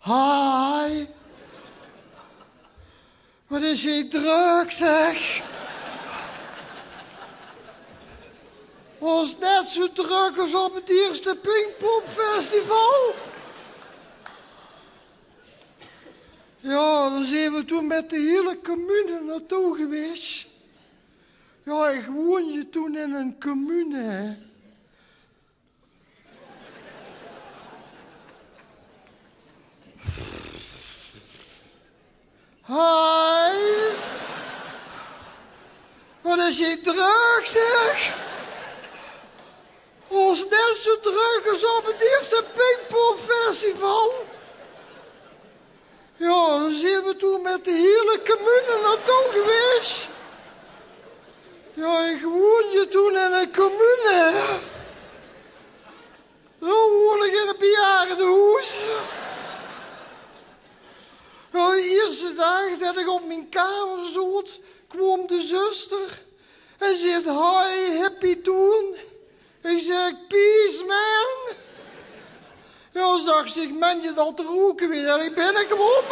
Hi. Wat is je druk, zeg. Was net zo druk als op het eerste Pinkpopfestival. Ja, dan zijn we toen met de hele commune naartoe geweest. Ja, ik woonde toen in een commune, hè. Hi. Wat is je druk, zeg? Was net zo druk als op het eerste Pinkpopfestival. Ja, dan zijn we toen met de hele commune naartoe geweest. Ja, ik woonde toen in een commune. Dan woon ik in een bejaardenhuis. Ja, de eerste dag dat ik op mijn kamer zat, kwam de zuster en zei, hi, happy doen. Ik zeg, peace, man. Ja, zag zich, man, je dat te roken weer. En ik binnenkwam.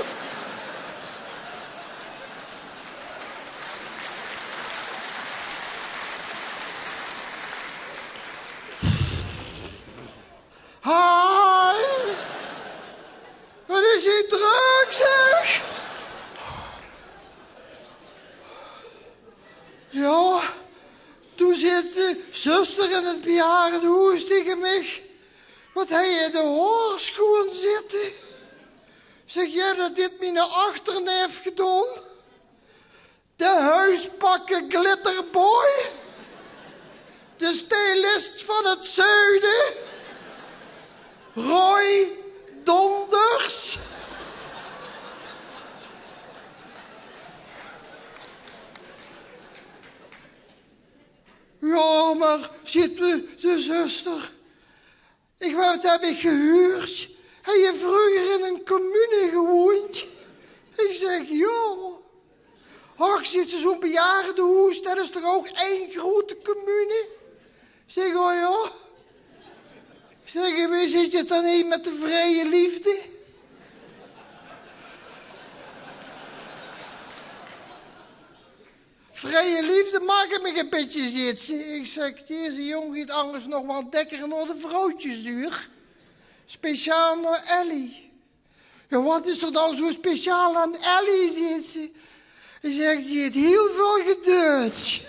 Hi. Wat is je druk, zeg? Ja, toen zit de zuster in het bejaardenhuis tegen mij. Wat hij in de hoorschoen zitten. Zeg jij dat dit mijn achterneef gedaan? De huispakken glitterboy. De stylist van het zuiden. Roy Donders. Ja, maar zit de zuster. Wat heb ik gehuurd? Heb je vroeger in een commune gewoond? Ik zeg, ja. Ach, zit ze zo'n bejaardenhuis, dat is toch ook één grote commune? Ik zeg, oh ja. Ik zeg, wie zit je dan niet met de vrije liefde? Vrije liefde maakt me een beetje zitten. Ik zeg, deze jongen gaat anders nog wel dekker naar de vrouwtjesduur. Speciaal naar Ellie. Ja, wat is er dan zo speciaal aan Ellie, zit ze? Ik zeg, die heeft heel veel geduld.